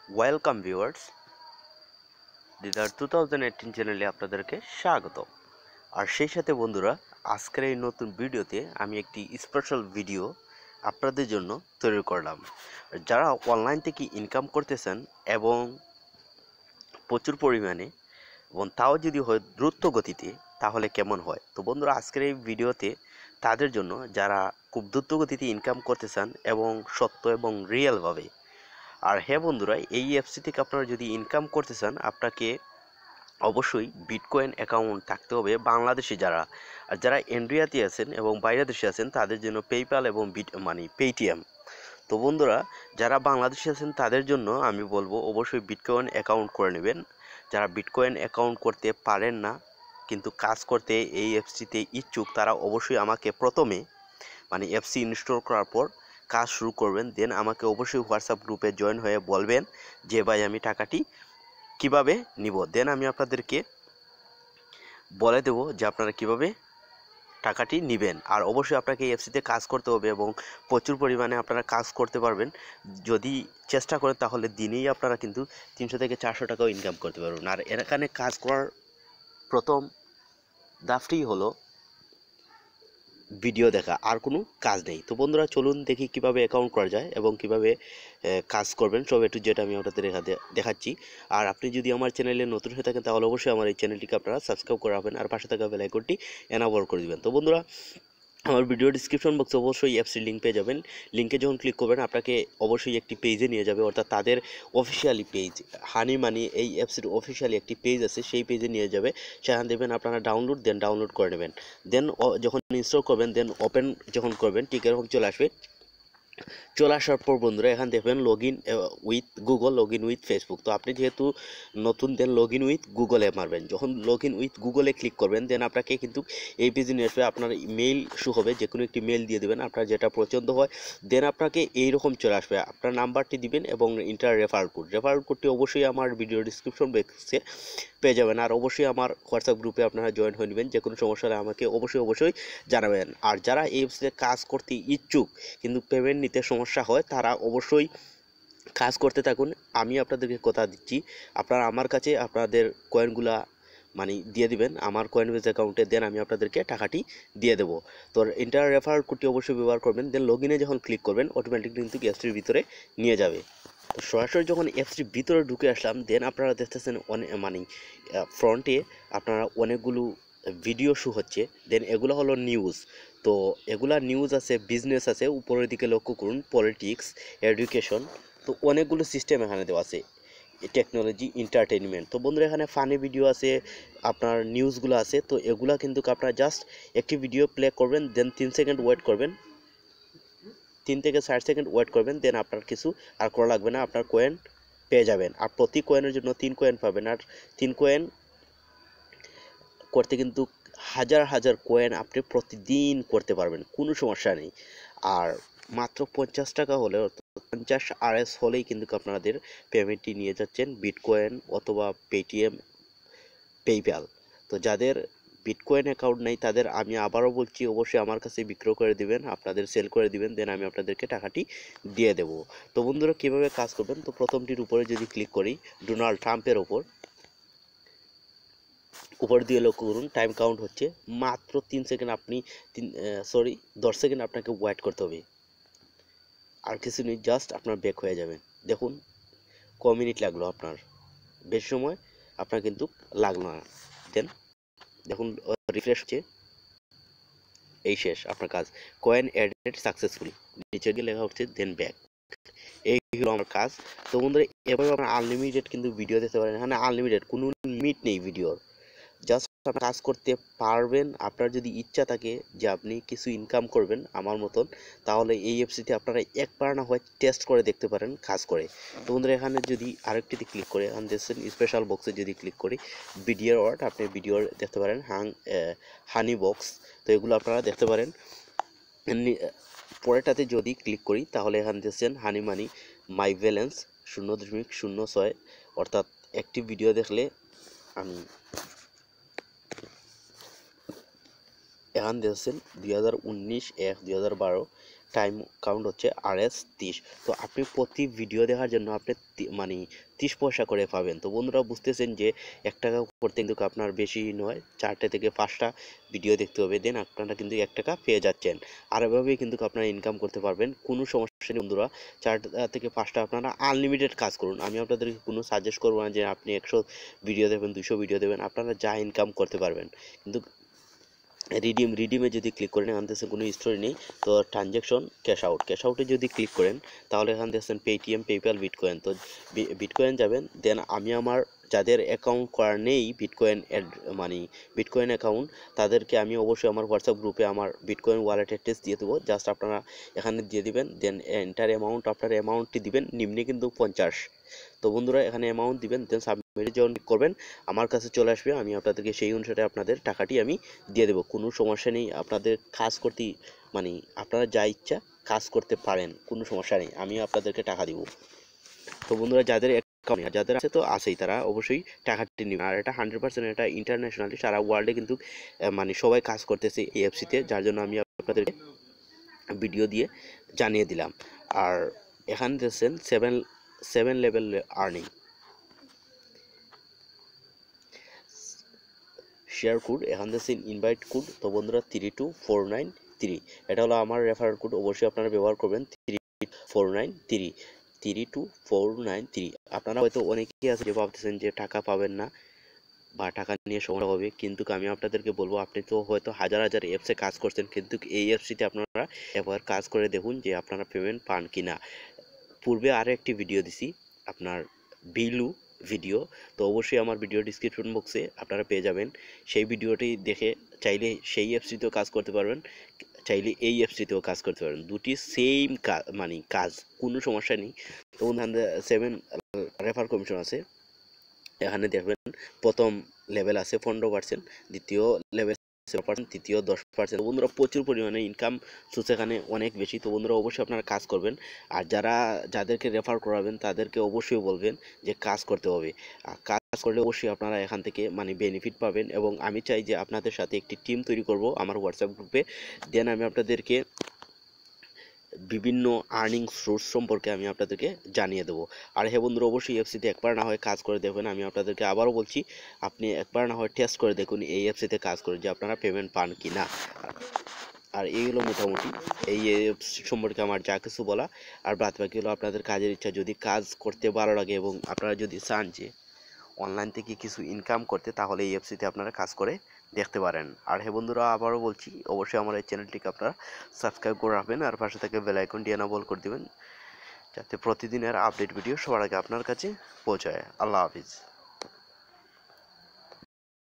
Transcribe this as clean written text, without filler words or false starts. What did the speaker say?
Welcome viewers, দিদার 2018 চ্যানেলে আপনাদেরকে স্বাগত। আর সেই সাথে বন্ধুরা, আজকের এই নতুন ভিডিওতে আমি একটি স্পেশাল ভিডিও আপনাদের জন্য তৈরি করলাম। যারা অনলাইন থেকে ইনকাম করতেছেন এবং প্রচুর পরিমাণে, এবং তাও যদি হয় দ্রুত গতিতে, তাহলে কেমন হয়। তো বন্ধুরা, আজকের এই ভিডিওতে তাদের জন্য যারা খুব দ্রুত গতিতে ইনকাম করতে চান এবং সত্য এবং রিয়েলভাবে। আর হ্যাঁ বন্ধুরা, এই অ্যাপসটি থেকে আপনারা যদি ইনকাম করতে চান, আপনাকে অবশ্যই বিটকয়েন অ্যাকাউন্ট থাকতে হবে বাংলাদেশি যারা। আর যারা ইন্ডিয়াতে আছেন এবং বাইরে দেশে আছেন, তাদের জন্য পেপ্যাল এবং পেটিএম। তো বন্ধুরা, যারা বাংলাদেশে আছেন তাদের জন্য আমি বলবো অবশ্যই বিটকয়েন অ্যাকাউন্ট করে নেবেন। যারা বিটকয়েন অ্যাকাউন্ট করতে পারেন না কিন্তু কাজ করতে এই অ্যাপসটিতে ইচ্ছুক, তারা অবশ্যই আমাকে প্রথমে অ্যাপসটি ইনস্টল করার পর কাজ শুরু করবেন। দেন আমাকে অবশ্যই হোয়াটসঅ্যাপ গ্রুপে জয়েন হয়ে বলবেন যে ভাই আমি টাকাটি কিভাবে নিব। দেন আমি আপনাদেরকে বলে দেব যে আপনারা কিভাবে টাকাটি নেবেন। আর অবশ্যই আপনাকে এই অ্যাপসটিতে কাজ করতে হবে এবং প্রচুর পরিমাণে আপনারা কাজ করতে পারবেন। যদি চেষ্টা করেন তাহলে দিনেই আপনারা কিন্তু 300 থেকে 400 টাকাও ইনকাম করতে পারবেন। আর এখানে কাজ করার প্রথম ধাপটি হলো ভিডিও দেখা, আর কোনো কাজ নেই। তো বন্ধুরা, চলুন দেখি কিভাবে অ্যাকাউন্ট করা যায় এবং কিভাবে কাজ করবেন, সব একটু যেটা আমি আপনাদের দেখাচ্ছি। আর আপনি যদি আমার চ্যানেলে নতুন হয়ে থাকেন তাহলে অবশ্যই আমার এই চ্যানেলটিকে আপনারা সাবস্ক্রাইব করে রাখবেন আর পাশে থাকা বেল আইকনটি এনাবল করে দিবেন। তো বন্ধুরা, আমার ভিডিও ডিসক্রিপশন বক্সে অবশ্যই অ্যাপসের লিঙ্ক পেয়ে যাবেন। লিঙ্কে যখন ক্লিক করবেন আপনাকে অবশ্যই একটি পেজে নিয়ে যাবে, অর্থাৎ তাদের অফিসিয়ালি পেজ, হানি মানি এই অ্যাপসের অফিসিয়ালি একটি পেজ আছে, সেই পেজে নিয়ে যাবে। সেখানে দেবেন আপনারা ডাউনলোড করে নেবেন। দেন যখন ইনস্টল করবেন, দেন ওপেন যখন করবেন, ঠিক এরকম চলে আসবে। চলে আসার পর বন্ধুরা, এখানে দেখবেন log in with Google, log in with Facebook. তো আপনি যেহেতু নতুন, দেন লগ ইন উইথ গুগলে মারবেন। যখন লগ ইন উইথ গুগলে ক্লিক করবেন, দেন আপনাকে কিন্তু এই পেজে নিয়ে আসবে। আপনার মেইল শো হবে, যে কোনো একটি মেইল দিয়ে দেবেন আপনার যেটা পছন্দ হয়। দেন আপনাকে এইরকম চলে আসবে, আপনার নাম্বারটি দিবেন এবং ইন্টার রেফারেল কোডটি অবশ্যই আমার ভিডিও ডিসক্রিপশন বক্সে পেয়ে যাবেন। আর অবশ্যই আমার হোয়াটসঅ্যাপ গ্রুপে আপনারা জয়েন হয়ে নেবেন। যে কোনো সমস্যা হলে আমাকে অবশ্যই জানাবেন। আর যারা এই অ্যাপসে কাজ করতে ইচ্ছুক কিন্তু পেমেন্ট নিতে সমস্যা হয়, তারা অবশ্যই কাজ করতে থাকুন। আমি আপনাদেরকে কথা দিচ্ছি, আপনারা আমার কাছে আপনাদের কয়েনগুলা দিয়ে দিবেন আমার কয়েনবেজ অ্যাকাউন্টে। দেন আমি আপনাদেরকে টাকাটি দিয়ে দেবো। তো ইন্টার রেফারেল কোডটি অবশ্যই ব্যবহার করবেন। দেন লগ ইনে যখন ক্লিক করবেন, অটোমেটিক কিন্তু অ্যাপসটির ভিতরে নিয়ে যাবে। তো সরাসরি যখন অ্যাপসটির ভিতরে ঢুকে আসলাম, দেন আপনারা দেখতেছেন ফ্রন্টে আপনারা অনেকগুলো ভিডিও শো হচ্ছে। দেন এগুলো হলো নিউজ। তো এগুলা নিউজ আছে, বিজনেস আছে, উপরের দিকে লক্ষ্য করুন, পলিটিক্স, এডুকেশন। তো অনেকগুলো সিস্টেম এখানে দেওয়া আছে, টেকনোলজি, এন্টারটেইনমেন্ট। তো বন্ধুরা, এখানে ফানি ভিডিও আছে, আপনার নিউজগুলো আছে। তো এগুলা কিন্তু আপনারা জাস্ট একটি ভিডিও প্লে করবেন, দেন 3 সেকেন্ড ওয়েট করবেন, 3 থেকে 4 সেকেন্ড ওয়েট করবেন। দেন আপনার কিছু আর করা লাগবে না, আপনার কয়েন পেয়ে যাবেন। আর প্রতি কয়েনের জন্য 3 কয়েন পাবেন। আর 3 কয়েন করতে কিন্তু হাজার কয়েন আপনি প্রতিদিন করতে পারবেন, কোনো সমস্যা নেই। আর মাত্র 50 টাকা হলে, 50 RS হলেই কিন্তু আপনাদের পেমেন্টটি নিয়ে যাচ্ছেন বিটকয়েন অথবা পেটিএম, পেপ্যাল। তো যাদের বিটকয়েন অ্যাকাউন্ট নেই তাদের আমি আবারও বলছি, অবশ্যই আমার কাছে বিক্রয় করে দিবেন, আপনাদের সেল করে দিবেন। দেন আমি আপনাদেরকে টাকাটি দিয়ে দেব। তো বন্ধুরা, কীভাবে কাজ করবেন, তো প্রথমটির উপরে যদি ক্লিক করি, ডোনাল্ড ট্রাম্পের উপর দিয়ে লক্ষ্য করুন, টাইম কাউন্ট হচ্ছে মাত্র 3 সেকেন্ড। আপনি 10 সেকেন্ড আপনাকে ওয়েট করতে হবে। আর কিছু নেই, জাস্ট আপনার ব্যাক হয়ে যাবেন। দেখুন ক মিনিট লাগলো, আপনার বেশি সময় আপনার কিন্তু লাগলো না। দেন দেখুন রিফ্রেশ হচ্ছে, এই শেষ আপনার কাজ। কয়েন অ্যাডেড সাকসেসফুলি, নিচে গিয়ে লেখা হচ্ছে দেন ব্যাক। এই হলো আমার কাজ। তো বন্ধুরা, এভাবে আপনার আনলিমিটেড কিন্তু ভিডিও দেখতে পারেন। এখানে আনলিমিটেড, কোনো লিমিট নেই ভিডিওর। জাস্ট আপনার কাজ করতে পারবেন। আপনার যদি ইচ্ছা থাকে যে আপনি কিছু ইনকাম করবেন আমার মতন, তাহলে এই অ্যাপসটিতে আপনারা একবার না হয় টেস্ট করে দেখতে পারেন কাজ করে। তো বন্ধুরা, এখানে যদি আরেকটিতে ক্লিক করে, এখানে দেখছেন স্পেশাল বক্সে যদি ক্লিক করি, ভিডিওর ওয়ার্ড, আপনি ভিডিওর দেখতে পারেন, হানি বক্স। তো এগুলো আপনারা দেখতে পারেন। পরেরটাতে যদি ক্লিক করি, তাহলে এখানে দেখছেন হানি মানি মাই ব্যালেন্স 0.06, অর্থাৎ একটি ভিডিও দেখলে আমি এখান দেখছেন 2019/1/2012 টাইম কাউন্ট হচ্ছে RS30। তো আপনি প্রতি ভিডিও দেখার জন্য আপনি মানে 30 পয়সা করে পাবেন। তো বন্ধুরা বুঝতেছেন যে 1 টাকা করতে কিন্তু আপনার বেশি নয়, 4টে থেকে 5টা ভিডিও দেখতে হবে, দেন আপনারা কিন্তু 1 টাকা পেয়ে যাচ্ছেন। আর এভাবেই কিন্তু আপনারা ইনকাম করতে পারবেন, কোনো সমস্যা নেই বন্ধুরা। 4 থেকে 5টা আপনারা আনলিমিটেড কাজ করুন। আমি আপনাদেরকে কোনো সাজেস্ট করবো না যে আপনি 100 ভিডিও দেবেন, 200 ভিডিও দেবেন, আপনারা যা ইনকাম করতে পারবেন। কিন্তু রিডিমে যদি ক্লিক করেন, এখান থেকে কোনো স্টোরি নেই। তো ট্রানজ্যাকশন ক্যাশ আউটে যদি ক্লিক করেন তাহলে এখান থেকে পেটিএম, পেপ্যাল, বিটকয়েন। তো বিটকয়েন যাবেন, দেন আমি আমার যাদের অ্যাকাউন্ট করা নেই বিটকয়েন মানে বিটকয়েন অ্যাকাউন্ট, তাদেরকে আমি অবশ্যই আমার হোয়াটসঅ্যাপ গ্রুপে আমার বিটকয়েন ওয়ালেট অ্যাড্রেস দিয়ে দেবো। জাস্ট আপনারা এখানে দিয়ে দিবেন, দেন এন্টার অ্যামাউন্ট, আপনার অ্যামাউন্টটি দিবেন, নিম্নে কিন্তু 50। তো বন্ধুরা এখানে অ্যামাউন্ট দিবেন, দেন সাবমিটে যখন ক্লিক করবেন আমার কাছে চলে আসবে, আমি আপনাদেরকে সেই অনুসারে আপনাদের টাকাটি আমি দিয়ে দেবো। কোনো সমস্যা নেই, আপনাদের কাজ করতে মানে আপনারা যা ইচ্ছা কাজ করতে পারেন, কোনো সমস্যা নেই, আমি আপনাদেরকে টাকা দিব। তো বন্ধুরা যাদের অ্যাকাউন্ট যাদের আছে তো আছেই, তারা অবশ্যই টাকাটি নেবে। আর এটা 100% এটা ইন্টারন্যাশনালি সারা ওয়ার্ল্ডে কিন্তু মানে সবাই কাজ করতেছে এই অ্যাপসিতে, যার জন্য আমি আপনাদেরকে ভিডিও দিয়ে জানিয়ে দিলাম। আর এখানে দেখছেন 7 লেভেল আর্নিং শেয়ার কোড, এখান থেকে ইনভাইট কোড। তো বন্ধুরা 32493, এটা হলো আমার রেফারেল কোড, অবশ্যই আপনারা ব্যবহার করবেন। 32493। আপনারা হয়তো অনেকেই আছে যে ভাবতেছেন যে টাকা পাবেন না বা টাকা নিয়ে সমস্যা হবে, কিন্তু আমি আপনাদেরকে বলবো, আপনি তো হয়তো হাজার হাজার অ্যাপসে কাজ করছেন, কিন্তু এই অ্যাপসটিতে আপনারা একবার কাজ করে দেখুন যে আপনারা পেমেন্ট পান কিনা। পূর্বে আরও একটি ভিডিও দিছি আপনার বিলু ভিডিও, তো অবশ্যই আমার ভিডিও ডিসক্রিপশন বক্সে আপনারা পেয়ে যাবেন। সেই ভিডিওটি দেখে চাইলে সেই অ্যাপসটিতেও কাজ করতে পারবেন, চাইলে এই অ্যাপসটিতেও কাজ করতে পারবেন, দুটি সেম কাজ মানে কাজ, কোনো সমস্যা নেই। তো 7 রেফার কমিশন আছে, এখানে দেখবেন প্রথম লেভেল আছে 15%, দ্বিতীয় লেভেল 7%, তৃতীয় 10%। বন্ধুরা প্রচুর পরিমাণে ইনকাম সোর্স এখানে অনেক বেশি। তো বন্ধুরা অবশ্যই আপনারা কাজ করবেন, আর যাদেরকে রেফার করাবেন তাদেরকে অবশ্যই বলবেন যে কাজ করতে হবে। আর কাজ করলে অবশ্যই আপনারা এখান থেকে মানে বেনিফিট পাবেন। এবং আমি চাই যে আপনাদের সাথে একটি টিম তৈরি করব আমার হোয়াটসঅ্যাপ গ্রুপে, দেন আমি আপনাদেরকে বিভিন্ন আর্নিং সোর্স সম্পর্কে আমি আপনাদেরকে জানিয়ে দেবো। আর হ্যাঁ বন্ধুরা অবশ্যই অ্যাপসিতে একবার না হয় কাজ করে দেখবেন। আমি আপনাদেরকে আবারও বলছি, আপনি একবার না হয় টেস্ট করে দেখুন এই অ্যাপসিতে কাজ করে যে আপনারা পেমেন্ট পান কি না। আর এই হলো মোটামুটি এই অ্যাপস সম্পর্কে আমার যা কিছু বলা। আর বাদ বাকি হলো আপনাদের কাজের ইচ্ছা, যদি কাজ করতে ভালো লাগে এবং আপনারা যদি চান যে অনলাইন থেকে কিছু ইনকাম করতে, তাহলে এই অ্যাপসিতে আপনারা কাজ করে দেখতে পারেন। আর হ্যাঁ বন্ধুরা আবারও বলছি, অবশ্যই আমার এই চ্যানেলটিকে আপনারা সাবস্ক্রাইব করে রাখবেন, আর পাশে থেকে বেল আইকনটি এনাবল করে দেবেন, যাতে প্রতিদিনের আপডেট ভিডিও সবার আগে আপনার কাছে পৌঁছায়। আল্লাহ হাফিজ।